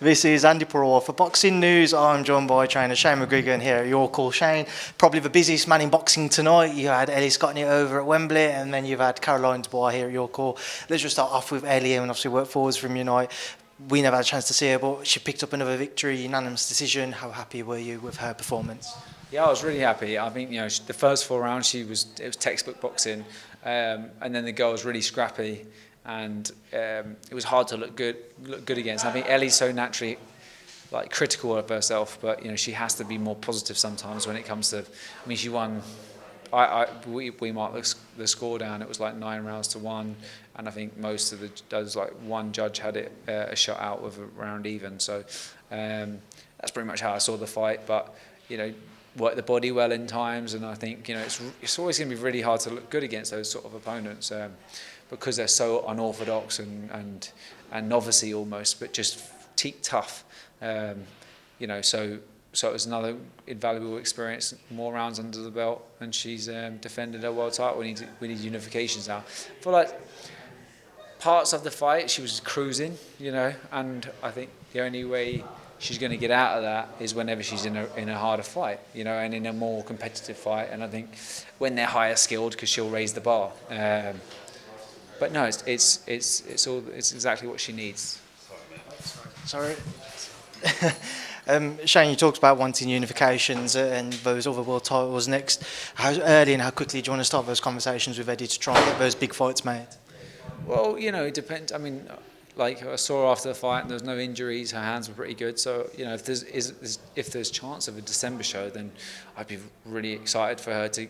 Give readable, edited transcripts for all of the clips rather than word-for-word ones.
This is Andi Purewal for Boxing News. I'm joined by trainer Shane McGuigan here at Your Call. Shane, probably the busiest man in boxing tonight. You had Ellie Scotney over at Wembley, and then you've had Caroline Dubois here at Your Call. Let's just start off with Ellie, and obviously work forwards from your night. We never had a chance to see her, but she picked up another victory, unanimous decision. How happy were you with her performance? Yeah, I was really happy. I think the first 4 rounds it was textbook boxing, and then the girl was really scrappy, and it was hard to look good against. I think Ellie's so naturally critical of herself, but she has to be more positive sometimes when it comes to. I mean, she won. We marked the score down. It was 9 rounds to 1, and I think most of those one judge had it a shot out with a round even. So that's pretty much how I saw the fight. But worked the body well in times, and I think it's always going to be really hard to look good against those sort of opponents because they're so unorthodox and novice-y almost, but just tough. So it was another invaluable experience, more rounds under the belt, and she's defended her world title. We need unifications now. For parts of the fight, she was cruising, and I think the only way she's going to get out of that is whenever she's in a harder fight, and in a more competitive fight. And I think when they're higher skilled, because she'll raise the bar. But no, it's exactly what she needs. Sorry. Shane, you talked about wanting unifications and those other world titles next. How early and how quickly do you want to start those conversations with Eddie to try and get those big fights made? Well, it depends. I mean, I saw her after the fight and there was no injuries, her hands were pretty good. So, if there's chance of a December show, then I'd be really excited for her to,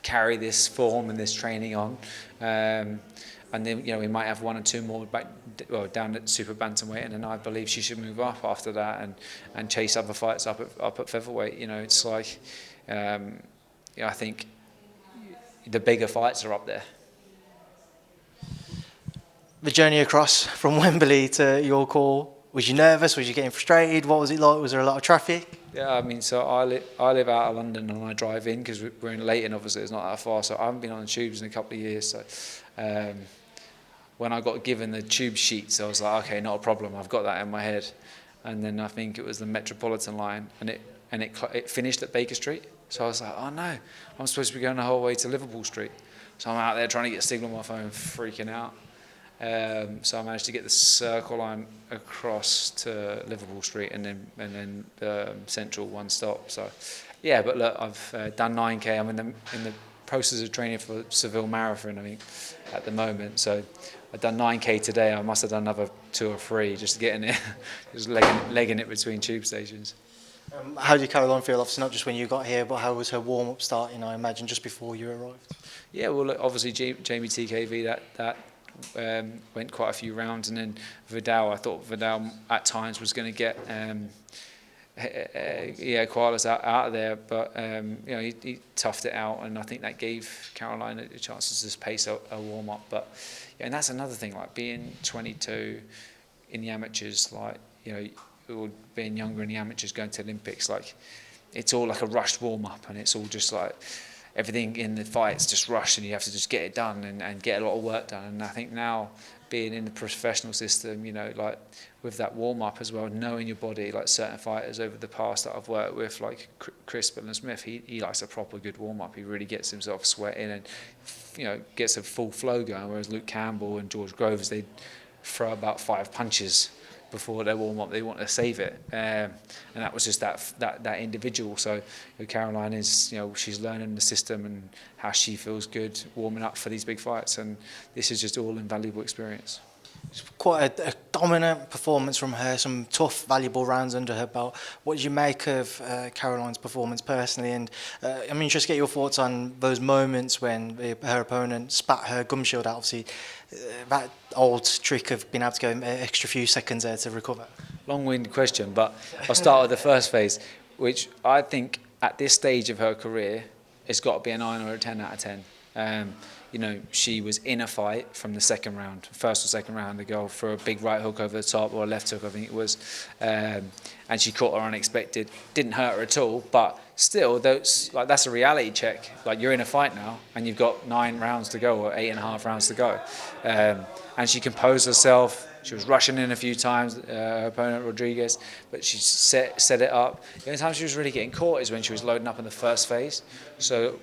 carry this form and this training on. And then, we might have 1 or 2 more down at super bantamweight, and then I believe she should move up after that and chase other fights up at featherweight. It's I think the bigger fights are up there. The journey across from Wembley to Your Call, was you nervous? Was you getting frustrated? What was it like? Was there a lot of traffic? Yeah, I mean, so I live out of London and I drive in because we're in Leighton, obviously, it's not that far, so I haven't been on the tubes in a couple of years. So when I got given the tube sheets, I was like, okay, not a problem, I've got that in my head. And then I think it was the Metropolitan line, and it finished at Baker Street. So I was like, oh no, I'm supposed to be going the whole way to Liverpool Street. So I'm out there trying to get a signal on my phone, freaking out. So I managed to get the Circle line across to Liverpool Street and then the Central one stop. So yeah, but look, I've done 9K. I'm in the process of training for Seville Marathon, I think, at the moment. So I've done 9K today. I must have done another 2 or 3 just getting it, just legging it between tube stations. How did Caroline feel? Obviously, not just when you got here, but how was her warm-up start? I imagine just before you arrived. Yeah, well, look, obviously Jamie TKV that. Went quite a few rounds, and then Vidal. I thought Vidal at times was going to get Koalas out of there, but he toughed it out, and I think that gave Caroline a chance to just pace a warm up. But and that's another thing, being 22 in the amateurs, or being younger in the amateurs, going to Olympics, it's all a rushed warm up, and it's all just everything in the fight's just rushed, and you have to just get it done and get a lot of work done. And I think now, being in the professional system, with that warm-up as well, knowing your body, certain fighters over the past that I've worked with, like Chris Billiam-Smith, he likes a proper good warm-up. He really gets himself sweating and, gets a full flow going, whereas Luke Campbell and George Groves, they throw about 5 punches before their warm-up. They want to save it, and that was just that individual. So Caroline is, she's learning the system and how she feels good warming up for these big fights, and this is just all invaluable experience. It's quite a dominant performance from her, some tough, valuable rounds under her belt. What did you make of Caroline's performance personally? And just get your thoughts on those moments when her opponent spat her gum shield out. Obviously, that old trick of being able to go an extra few seconds there to recover. Long-winded question, but I'll start with the first phase, which I think at this stage of her career, it's got to be a 9 or a 10 out of 10. She was in a fight from the first or second round, the girl for a big right hook over the top, or a left hook, I think it was, and she caught her unexpected. Didn't hurt her at all, but still, that's a reality check. You're in a fight now, and you've got 9 rounds to go, or 8.5 rounds to go, and she composed herself, She was rushing in a few times, her opponent Rodriguez, but she set it up. The only time she was really getting caught is when she was loading up in the first phase. So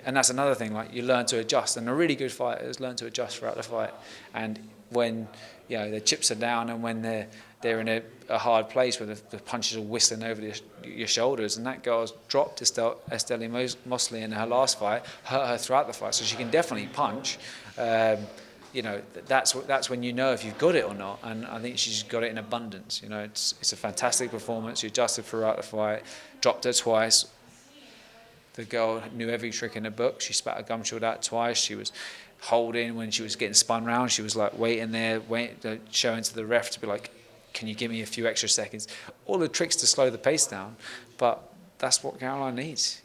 and that's another thing, like you learn to adjust, and the really good fighters learn to adjust throughout the fight. And when their chips are down, and when they're in a hard place where the punches are whistling over your shoulders, and that girl's dropped Estelle Mosley in her last fight, hurt her throughout the fight, so she can definitely punch. That's when you know if you've got it or not, and I think she's got it in abundance. It's a fantastic performance. She adjusted throughout the fight, dropped her twice. The girl knew every trick in the book. She spat a gum shield out twice. She was holding when she was getting spun round. She was like waiting there, showing to the ref to be like, can you give me a few extra seconds? All the tricks to slow the pace down, but that's what Caroline needs.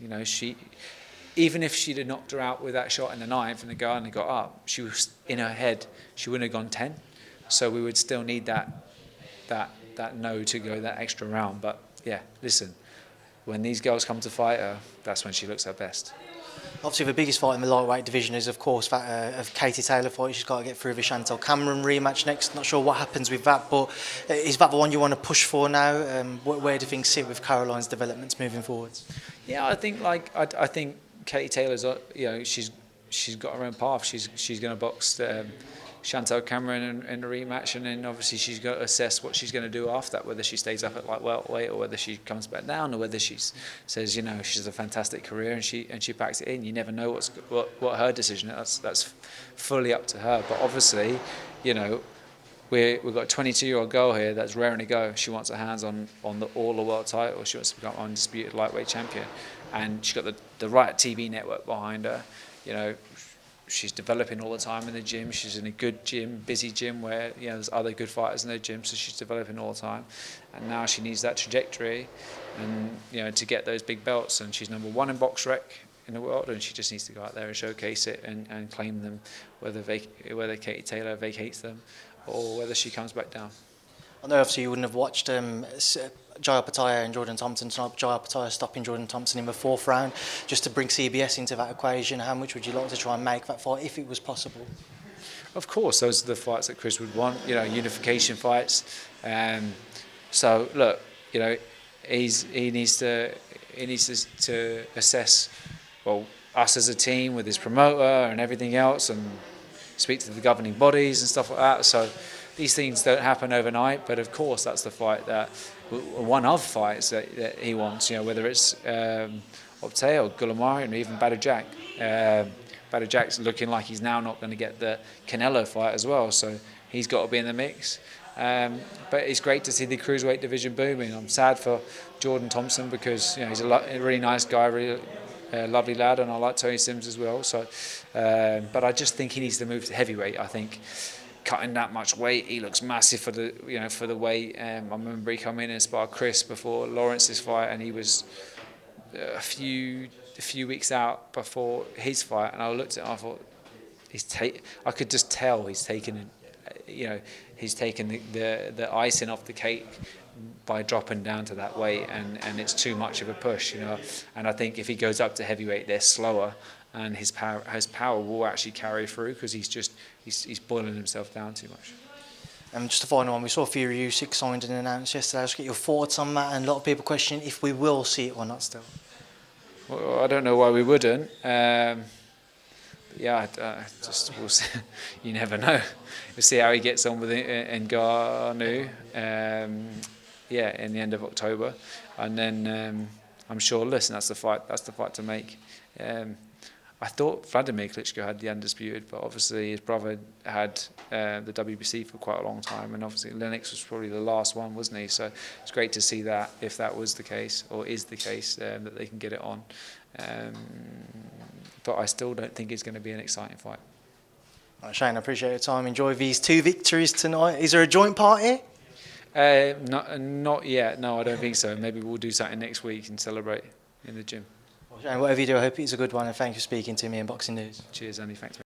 Even if she'd have knocked her out with that shot in the ninth and the guy and got up, she was in her head, she wouldn't have gone 10. So we would still need that no to go that extra round. But yeah, listen, when these girls come to fight her, that's when she looks her best. Obviously, the biggest fight in the lightweight division is, of course, that of Katie Taylor fight. She's got to get through the Chantel Cameron rematch next. Not sure what happens with that, but is that the one you want to push for now? Where do things sit with Caroline's developments moving forwards? Yeah, I think Katie Taylor's, she's got her own path. She's going to box Chantel Cameron in the rematch, and then obviously she's got to assess what she's going to do after that, whether she stays up at light welterweight or whether she comes back down, or whether she says she's a fantastic career and she backs it in. You never know what her decision is. That's fully up to her. But obviously, we've got a 22-year-old girl here that's raring to go. She wants her hands on all the world title. She wants to become undisputed lightweight champion, and she's got the right TV network behind her. She's developing all the time in the gym. She's in a good gym, busy gym where there's other good fighters in the gym, so she's developing all the time. And now she needs that trajectory, and to get those big belts. And she's number 1 in box rec in the world, and she just needs to go out there and showcase it and claim them, whether Katie Taylor vacates them or whether she comes back down. I know obviously you wouldn't have watched Jai Opetaia and Jordan Thompson tonight. Jai Opetaia stopping Jordan Thompson in the 4th round. Just to bring CBS into that equation, how much would you like to try and make that fight if it was possible? Of course, those are the fights that Chris would want, unification fights. So look, he needs to assess, us as a team with his promoter and everything else, and speak to the governing bodies and stuff like that. So these things don't happen overnight, but of course that's the fight one of fights that he wants. Whether it's Opetaia or Goulamari, and even Badou Jack. Badou Jack's looking like he's now not going to get the Canelo fight as well, so he's got to be in the mix. But it's great to see the cruiserweight division booming. I'm sad for Jordan Thompson because he's a really nice guy, really lovely lad, and I like Tony Sims as well. So, but I just think he needs to move to heavyweight. I think cutting that much weight, he looks massive for the weight. I remember he came in and sparred Chris before Lawrence's fight, and he was a few weeks out before his fight, and I looked at him and I thought I could just tell he's taken the icing off the cake by dropping down to that weight, and it's too much of a push, and I think if he goes up to heavyweight, they're slower, and his power will actually carry through because he's boiling himself down too much. Just a final one, we saw Fury-Usyk signed and announced yesterday. I'll just get your thoughts on that, and a lot of people question if we will see it or not still. Well, I don't know why we wouldn't. We'll see. You never know. We'll see how he gets on with Ngannou. In the end of October, and then I'm sure. Listen, that's the fight to make. I thought Vladimir Klitschko had the undisputed, but obviously his brother had the WBC for quite a long time, and obviously Lennox was probably the last one, wasn't he? So it's great to see that, if that was the case, or is the case, that they can get it on. But I still don't think it's going to be an exciting fight. Shane, I appreciate your time. Enjoy these 2 victories tonight. Is there a joint party? Not yet. No, I don't think so. Maybe we'll do something next week and celebrate in the gym. Well, Shane, whatever you do, I hope it's a good one, and thank you for speaking to me in Boxing News. Cheers, Andy. Thanks.